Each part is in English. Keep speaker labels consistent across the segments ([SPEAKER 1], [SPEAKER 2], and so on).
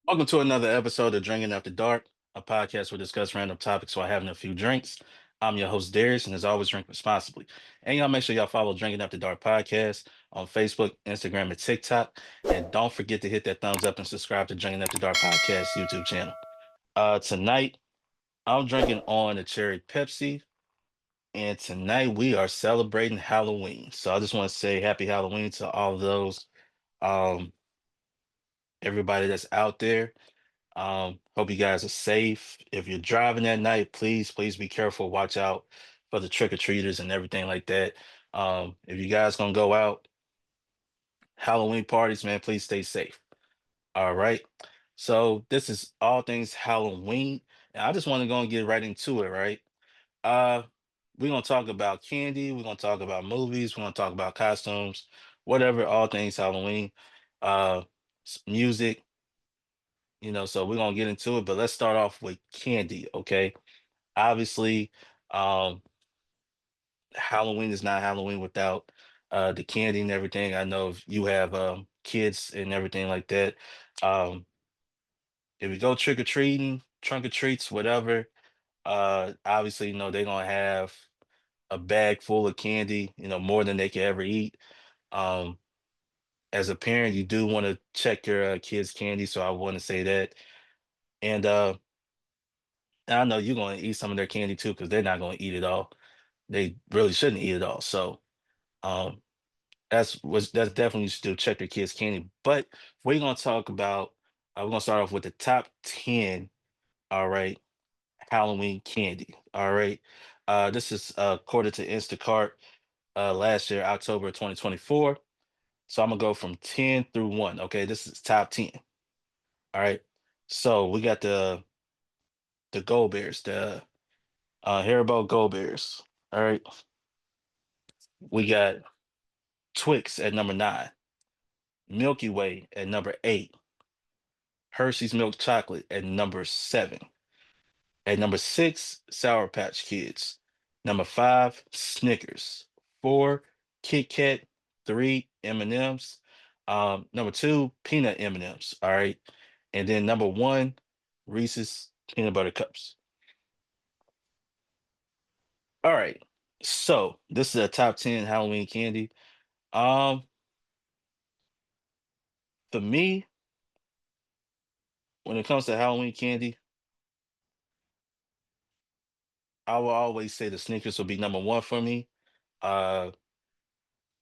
[SPEAKER 1] Welcome to another episode of Drinking After Dark, a podcast where we discuss random topics while having a few drinks. I'm your host, Darius, and as always, drink responsibly. And y'all make sure y'all follow Drinking After Dark podcast on Facebook, Instagram, and TikTok. And don't forget to hit that thumbs up and subscribe to Drinking After Dark podcast YouTube channel. Tonight, I'm drinking on a cherry Pepsi, and tonight we are celebrating Halloween. So I just want to say happy Halloween to all of those, um, everybody that's out there. Hope you guys are safe. If you're driving at night, please be careful. Watch out for the trick-or-treaters and everything like that. If you guys gonna go out, Halloween parties, man, please stay safe. All right. So this is all things Halloween. And I just want to go and get right into it, right? Uh, we're gonna talk about candy, we're gonna talk about movies, we're gonna talk about costumes, whatever, all things Halloween, uh, music, so we're gonna get into it, but let's start off with candy, okay? Obviously, um, Halloween is not Halloween without the candy and everything. I know if you have kids and everything like that. Um, if we go trick or treating, trunk or treats, whatever, obviously, they're gonna have a bag full of candy, more than they can ever eat. Um, as a parent, you do want to check your kids' candy, so I want to say that. And I know you're going to eat some of their candy too, because they're not going to eat it all. They really shouldn't eat it all. So um, that's definitely you should do, check your kids' candy. But we're going to talk about. We're going to start off with the top 10. All right, Halloween candy. All right, this is according to Instacart last year, October 2024. So I'm gonna go from 10 through one. Okay, this is top 10. All right. So we got the Gold Bears, the Haribo Gold Bears. All right. We got Twix at number 9, Milky Way at number 8, Hershey's Milk Chocolate at number 7. At number 6, Sour Patch Kids. Number 5, Snickers. 4, Kit Kat. 3, M&Ms. Number 2, Peanut M&Ms. All right. And then number 1, Reese's Peanut Butter Cups. All right. So this is a top 10 Halloween candy. Um, for me, when it comes to Halloween candy, I will always say the Snickers will be number 1 for me. Uh,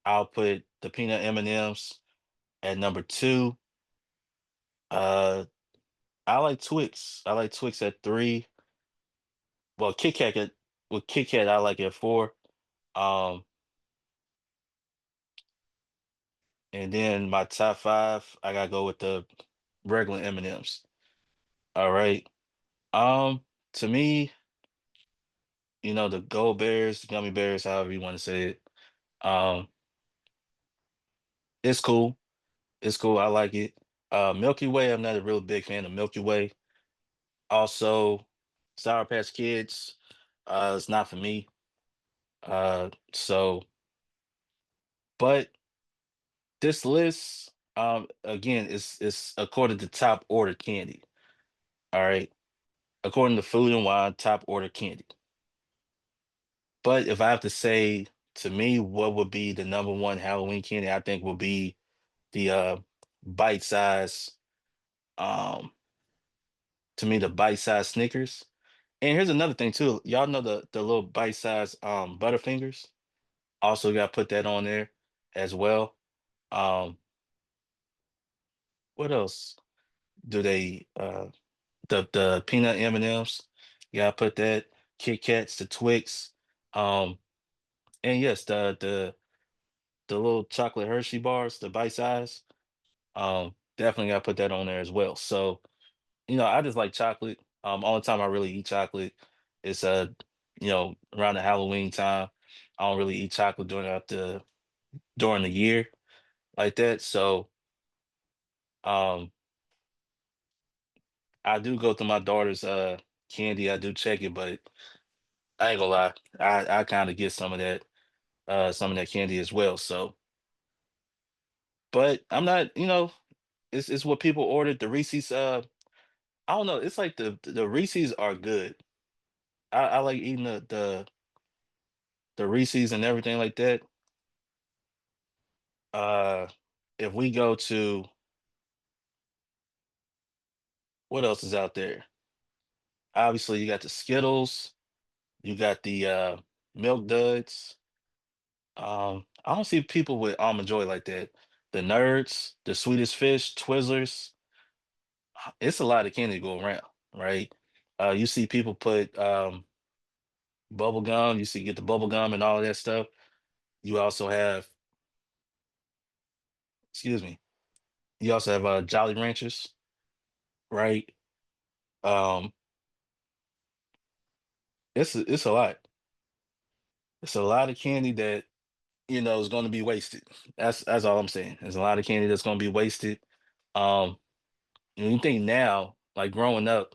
[SPEAKER 1] I'll put the peanut M&Ms at number 2. Uh, I like Twix. I like Twix at 3. Well, Kit Kat I like at 4. Um, and then my top 5, I gotta go with the regular M&Ms. All right. Um, to me, the Gold Bears, Gummy Bears, however you want to say it. Um, it's cool. It's cool. I like it. Milky Way, I'm not a real big fan of Milky Way. Also, Sour Patch Kids, it's not for me. So, but this list, again, is according to top order candy. All right, according to Food and Wine, top order candy. But if I have to say, to me, what would be the number one Halloween candy? I think would be the bite size. Um, to me, the bite size Snickers. And here's another thing too. Y'all know the little bite size Butterfingers. Also got to put that on there as well. Um, what else do they? The peanut M&Ms. You got to put that. Kit Kats, the Twix. Um, and yes, the little chocolate Hershey bars, the bite size. Definitely got to put that on there as well. So I just like chocolate. All the time I really eat chocolate is around the Halloween time. I don't really eat chocolate during the year like that. So um I do go through my daughter's candy. I do check it, but I ain't gonna lie. I kind of get some of that candy as well. So but I'm not, it's what people ordered, the Reese's I don't know. It's like the Reese's are good. I like eating the Reese's and everything like that. Uh, if we go to what else is out there? Obviously, you got the Skittles, you got the Milk Duds. I don't see people with almond joy like that. The Nerds, the Sweetest Fish, Twizzlers. It's a lot of candy to go around, right? You see people put bubble gum. You see get the bubble gum and all of that stuff. You also have, excuse me. You also have Jolly Ranchers, right? Um, it's a lot. It's a lot of candy that is going to be wasted. That's all I'm saying. There's a lot of candy that's going to be wasted. Um, and you think now, like growing up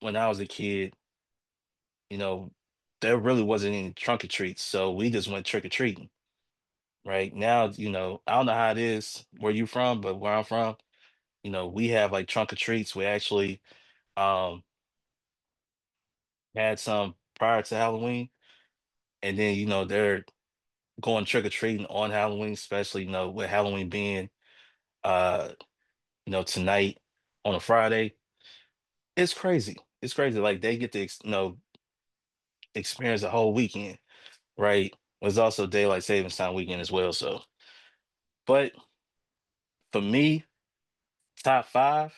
[SPEAKER 1] when I was a kid, you know, there really wasn't any trunk or treats, so we just went trick or treating. Right now, I don't know how it is where you from, but where I'm from, we have like trunk or treats. We actually um had some prior to Halloween, and then they're going trick or treating on Halloween, especially with Halloween being uh tonight on a Friday. It's crazy. It's crazy. Like they get to experience the whole weekend, right? There's also daylight savings time weekend as well. So, but for me, top five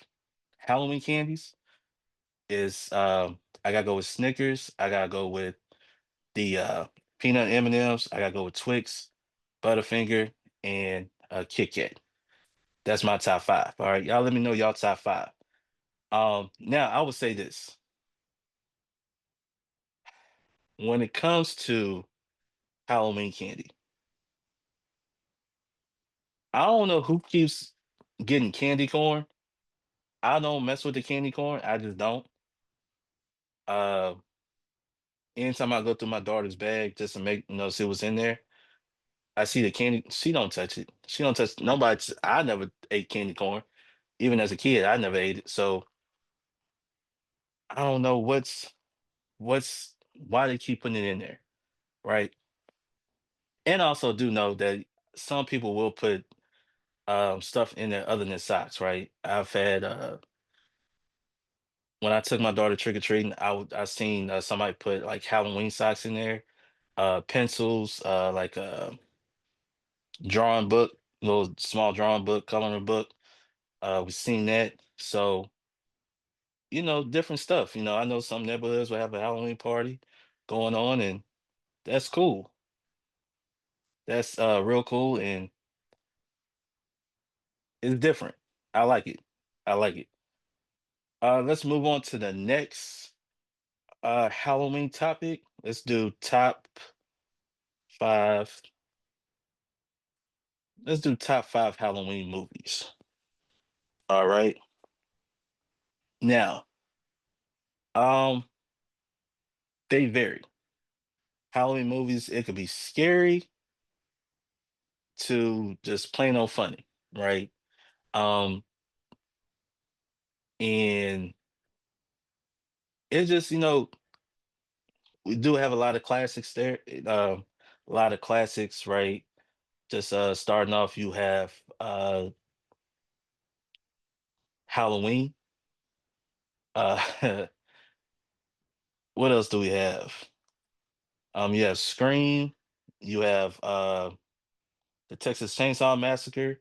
[SPEAKER 1] Halloween candies is I gotta go with Snickers. I gotta go with the peanut M&Ms. I gotta go with Twix, Butterfinger, and Kit Kat. That's my top five. All right, y'all. Let me know y'all top five. Now I would say this: when it comes to Halloween candy, I don't know who keeps getting candy corn. I don't mess with the candy corn. I just don't. Uh, Anytime I go through my daughter's bag just to make see what's in there, I see the candy. She don't touch it. She don't touch nobody. I never ate candy corn. Even as a kid, I never ate it. So I don't know what's why they keep putting it in there, right? And I also do know that some people will put stuff in there other than socks, right? I've had when I took my daughter trick or treating, I seen somebody put like Halloween socks in there, pencils, like a drawing book, little small drawing book, coloring book. We've seen that. So, different stuff. I know some neighborhoods will have a Halloween party going on, and that's cool. That's real cool, and it's different. I like it. I like it. Let's move on to the next Halloween topic. Let's do top five. Let's do top five Halloween movies. All right. Now, um, they vary. Halloween movies, it could be scary to just plain old funny, right? Um, and it's just, we do have a lot of classics there. A lot of classics, right? Just starting off, you have Halloween. Uh what else do we have? You have Scream, you have the Texas Chainsaw Massacre,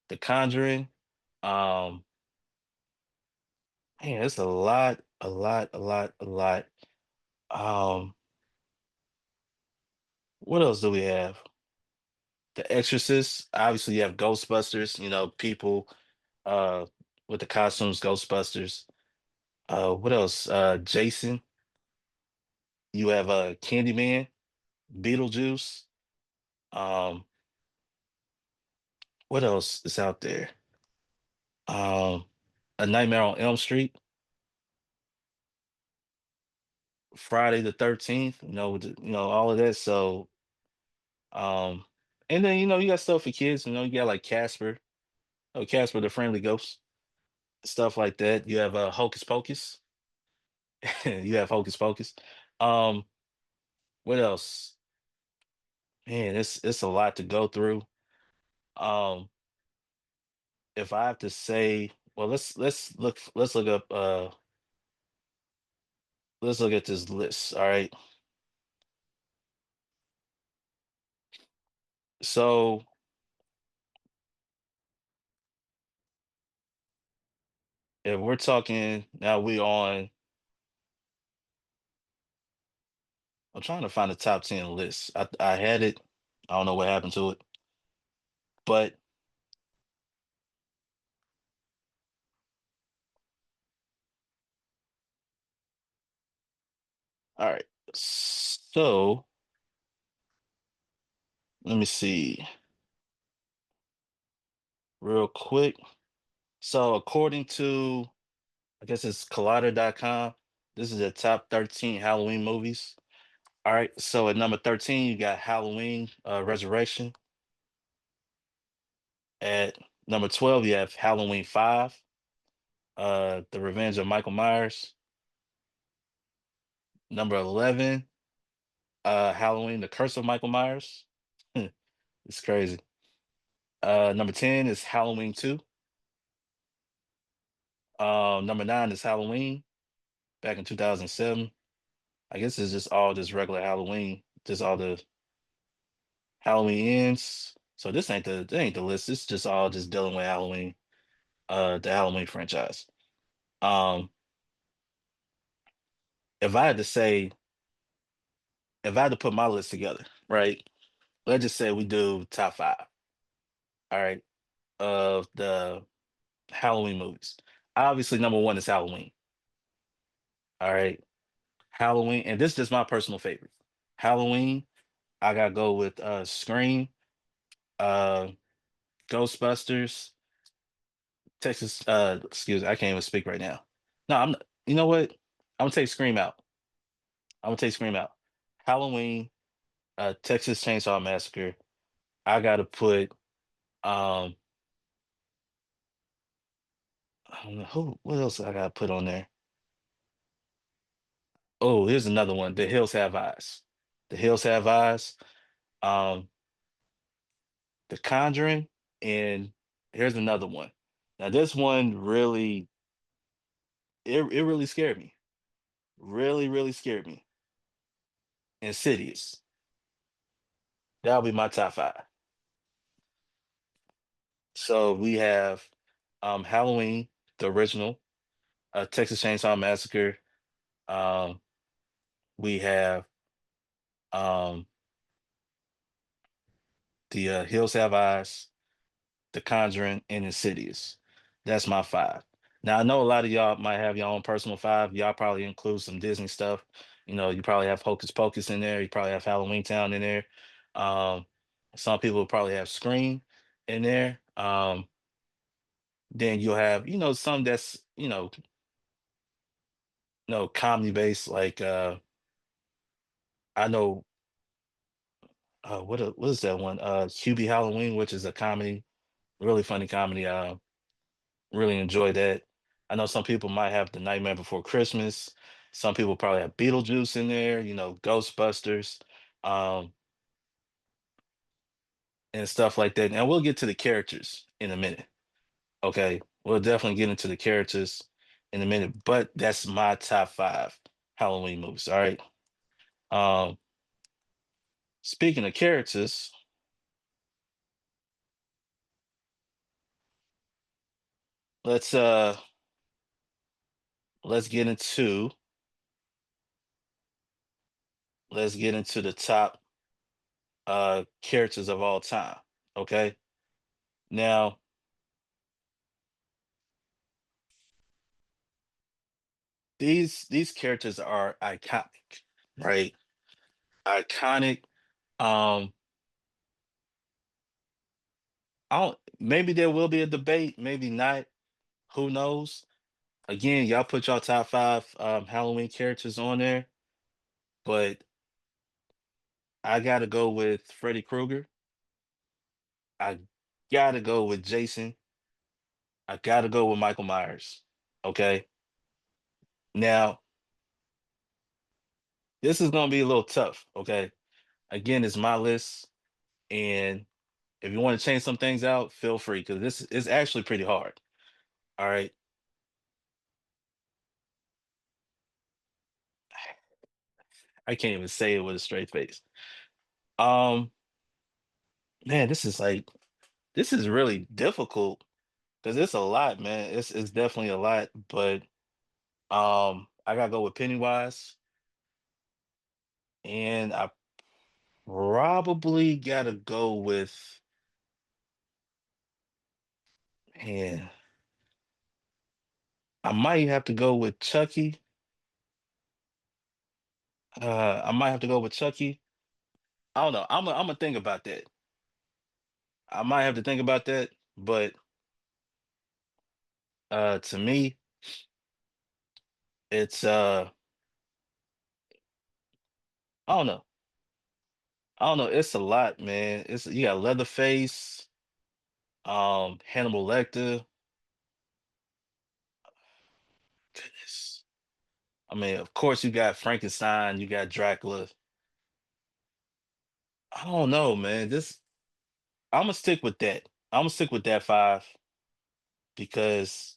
[SPEAKER 1] The Conjuring. Um, Man, it's a lot, a lot, a lot, a lot. Um, what else do we have? The Exorcist. Obviously, you have Ghostbusters. People uh with the costumes, Ghostbusters. What else? Jason. You have Candyman, Beetlejuice. Um, what else is out there? Um, A Nightmare on Elm Street, Friday the 13th. With all of that. So, um, and then you got stuff for kids. You got like Casper. Oh, Casper the Friendly Ghost. stuff like that. You have Hocus Pocus. You have Hocus Pocus. Um, what else? Man, it's a lot to go through. Um, if I have to say, well, let's look up let's look at this list. All right. So if we're talking now, we on. I'm trying to find the top 10 list. I had it. I don't know what happened to it, but all right. So let me see real quick. So according to, I guess it's collider.com, this is the top 13 Halloween movies. All right. So at number 13, you got Halloween Resurrection. At number 12, you have Halloween 5, The Revenge of Michael Myers. Number 11, Halloween, The Curse of Michael Myers. It's crazy. Number 10 is Halloween 2. Number 9 is Halloween, back in 2007. I guess it's just all this regular Halloween, just all the Halloween ends. So this ain't the list. This is just all just dealing with Halloween, the Halloween franchise. Um, if I had to say, if I had to put my list together, right? Let's just say we do top five, all right, of the Halloween movies. Obviously, number one is Halloween. All right. Halloween, and this is just my personal favorite. Halloween, I gotta go with Scream, uh Ghostbusters, Texas, excuse me, I can't even speak right now. No, you know what? I'm gonna take Scream out. I'm gonna take Scream out. Halloween, Texas Chainsaw Massacre. I gotta put um I don't know what else I gotta put on there. Oh, here's another one. The Hills Have Eyes. The Hills Have Eyes. Um, The Conjuring, and here's another one. Now this one really it really scared me. Really, really scared me. Insidious. That'll be my top five. So we have Halloween, the original, Texas Chainsaw Massacre. Um, we have um the Hills Have Eyes, The Conjuring, and Insidious. That's my five. Now I know a lot of y'all might have your own personal five. Y'all probably include some Disney stuff. You know, you probably have Hocus Pocus in there. You probably have Halloween Town in there. Um, some people probably have Scream in there. Then you'll have, some that's, comedy based. Like I know what is that one? QB Halloween, which is a comedy, really funny comedy. Really enjoy that. I know some people might have The Nightmare Before Christmas. Some people probably have Beetlejuice in there, Ghostbusters, um, and stuff like that. And we'll get to the characters in a minute. Okay. We'll definitely get into the characters in a minute, but that's my top five Halloween movies. All right. Um, speaking of characters, let's uh let's get into let's get into the top characters of all time. Okay. Now, these characters are iconic, right? Iconic. Um, I don't. Maybe there will be a debate. Maybe not. Who knows? Again, y'all put y'all top five Halloween characters on there, but I gotta go with Freddy Krueger. I gotta go with Jason. I gotta go with Michael Myers. Okay. Now, this is gonna be a little tough. Okay. Again, it's my list. And if you want to change some things out, feel free because this is actually pretty hard. All right. I can't even say it with a straight face. Um, man, this is really difficult because it's a lot, man. It's definitely a lot, but I gotta go with Pennywise, and I probably gotta go with man. I might have to go with Chucky. I might have to go with Chucky. I don't know. I'm gonna think about that. I might have to think about that, but to me, it's I don't know. I don't know. It's a lot, man. It's you got Leatherface, Hannibal Lecter. Goodness. I mean, of course you got Frankenstein, you got Dracula. I don't know, man. This I'm gonna stick with that. I'm gonna stick with that five because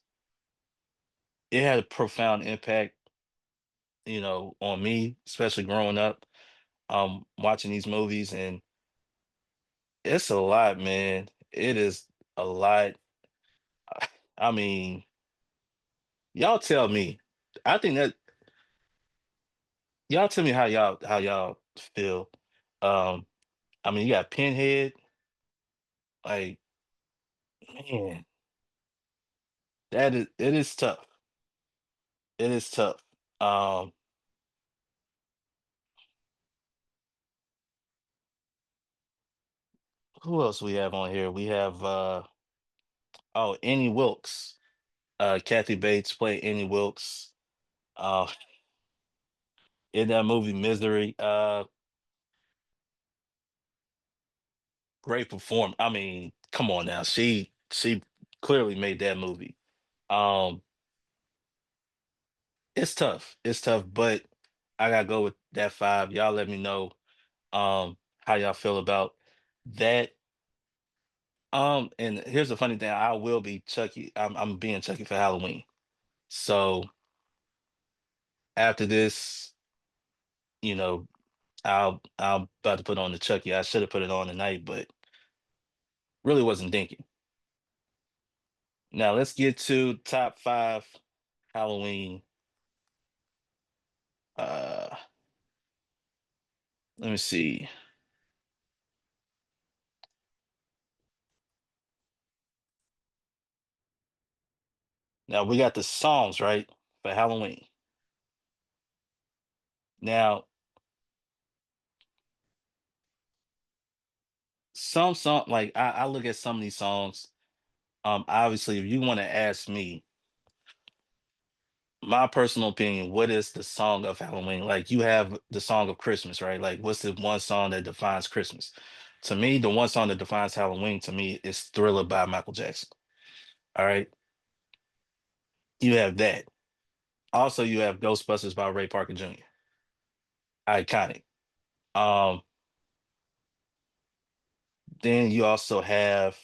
[SPEAKER 1] it had a profound impact, on me, especially growing up, watching these movies, and it's a lot, man. It is a lot. I mean, y'all tell me. I think that y'all tell me how y'all feel. Um, I mean, you got Pinhead, like man, it is tough. It is tough. Um, who else we have on here? We have Annie Wilkes. Kathy Bates played Annie Wilkes. Uh, in that movie Misery. Great perform. I mean, come on now. She clearly made that movie. Um, it's tough. It's tough, but I gotta go with that five. Y'all let me know how y'all feel about that. And here's the funny thing, I will be Chucky. I'm being Chucky for Halloween. So after this, you know, I'll about to put on the Chucky. I should have put it on tonight, but really wasn't thinking. Now let's get to top five Halloween. Uh let me see. Now we got the songs, right? For Halloween. Now, some song like I look at some of these songs. Obviously, if you want to ask me, my personal opinion, what is the song of Halloween? Like you have the song of Christmas, right? Like what's the one song that defines Christmas? To me, the one song that defines Halloween to me is Thriller by Michael Jackson. All right. You have that. Also, you have Ghostbusters by Ray Parker Jr. Iconic. Um, then you also have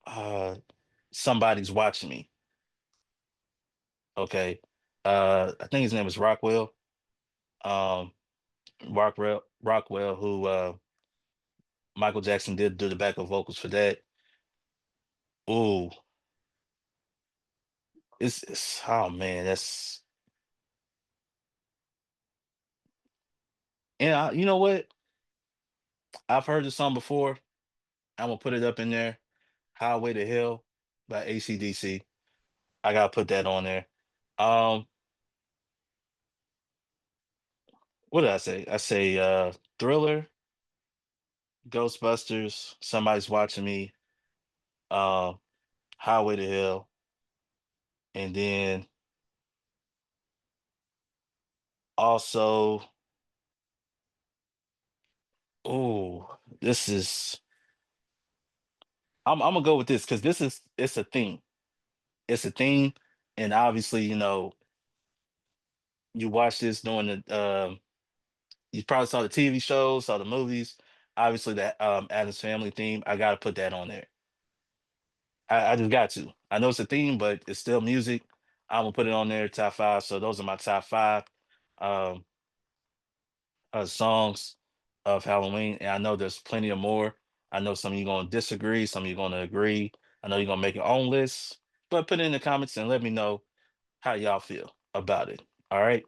[SPEAKER 1] uh Somebody's Watching Me. Okay. I think his name is Rockwell. Um, Rockwell, who Michael Jackson did do the backup vocals for that. Ooh, it's oh man, that's and you know what? I've heard the song before. I'm gonna put it up in there. Highway to Hell by AC/DC. I gotta put that on there. Um, what did I say? I say Thriller, Ghostbusters, Somebody's Watching Me, um, Highway to Hell, and then also, oh, this is I'm gonna go with this because it's a thing. It's a thing, and obviously, you watch this during the you probably saw the TV shows, saw the movies. Obviously, that Addams Family theme. I gotta put that on there. I just got to. I know it's a theme, but it's still music. I'm gonna put it on there, top five. So those are my top five um, songs of Halloween, and I know there's plenty of more. I know some of you gonna disagree, some of you gonna agree. I know you're gonna make your own list, but put it in the comments and let me know how y'all feel about it. All right.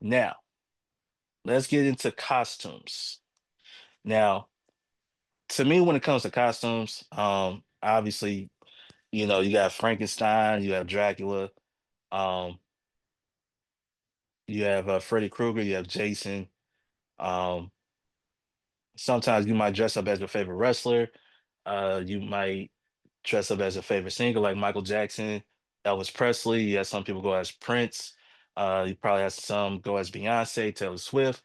[SPEAKER 1] Now let's get into costumes. Now, to me, when it comes to costumes, obviously, you got Frankenstein, you have Dracula, um, you have Freddy Krueger, you have Jason. Um, Sometimes you might dress up as your favorite wrestler. You might dress up as a favorite singer like Michael Jackson, Elvis Presley. You have some people go as Prince. You probably have some go as Beyonce, Taylor Swift.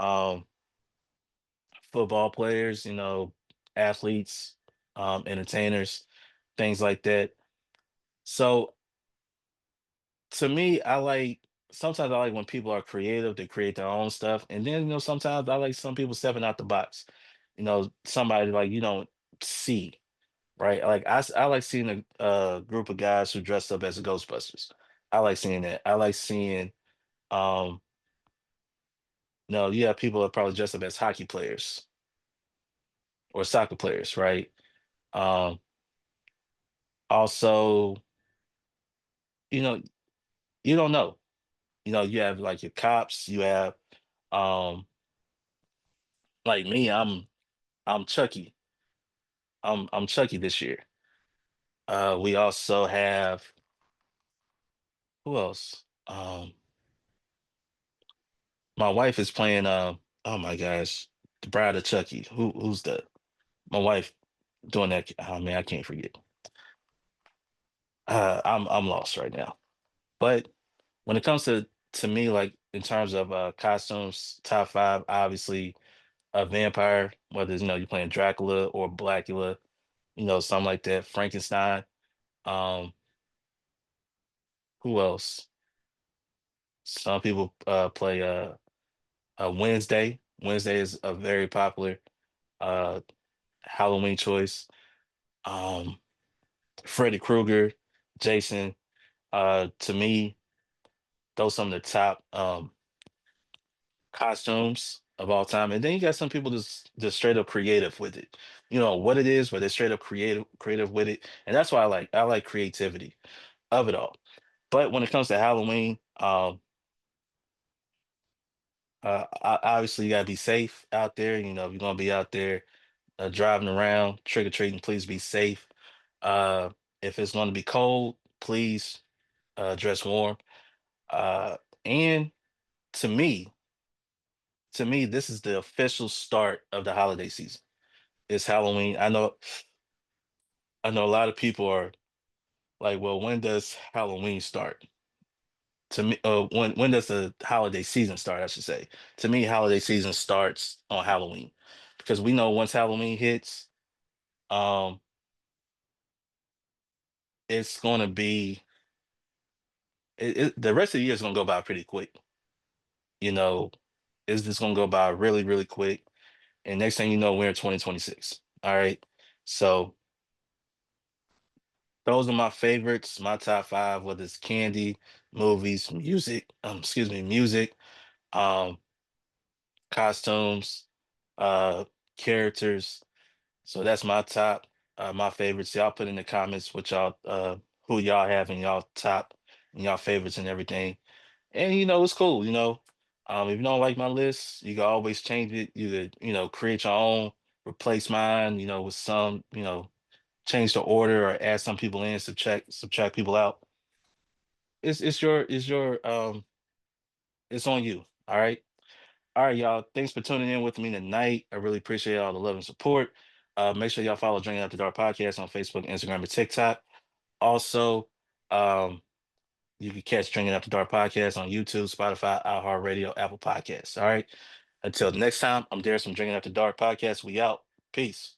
[SPEAKER 1] Um, Football players, athletes, entertainers, things like that. So to me, sometimes I like when people are creative, they create their own stuff. And then, sometimes I like some people stepping out the box. Somebody like you don't see, right? Like I like seeing a group of guys who dressed up as the Ghostbusters. I like seeing that. I like seeing um no, you have people that probably dress up as hockey players or soccer players, right? Um Also, you know, you don't know. You have like your cops, you have um like me, I'm Chucky. I'm Chucky this year. We also have who else? My wife is playing oh my gosh, the Bride of Chucky. Who's the my wife doing that? Oh man, I can't forget. I'm lost right now. But when it comes to me, like in terms of costumes, top five, obviously a vampire, whether it's, you're playing Dracula or Blackula, something like that. Frankenstein. Um, who else? Some people play Wednesday. Wednesday is a very popular uh Halloween choice. Um, Freddy Krueger, Jason. To me, those some of the top costumes of all time. And then you got some people just straight up creative with it. You know what it is, but they're straight up creative with it. And that's why I like creativity of it all. But when it comes to Halloween, obviously you gotta be safe out there. If you're gonna be out there driving around, trick or treating, please be safe. Uh, if it's going to be cold, please dress warm. Uh, and to me, this is the official start of the holiday season. It's Halloween. I know a lot of people are like, well, when does Halloween start? To me, when does the holiday season start? I should say. To me, holiday season starts on Halloween because we know once Halloween hits, um, it's going to be the rest of the year is going to go by pretty quick. You know, it's just going to go by really, really quick. And next thing you know, we're in 2026. All right. So those are my favorites, my top five, whether it's candy, movies, music, music, um, costumes, uh, characters. So that's my top, my favorites. Y'all put in the comments what y'all who y'all have in y'all top and y'all favorites and everything. And it's cool. If you don't like my list, you can always change it. You could, create your own, replace mine, with some, change the order or add some people in, subtract people out. It's it's on you. All right. All right, y'all. Thanks for tuning in with me tonight. I really appreciate all the love and support. Make sure y'all follow Drinking After Dark Podcast on Facebook, Instagram, and TikTok. Also, um, you can catch Drinking After Dark Podcast on YouTube, Spotify, iHeartRadio, Apple Podcasts. All right. Until next time, I'm Darius from Drinking After Dark Podcast. We out. Peace.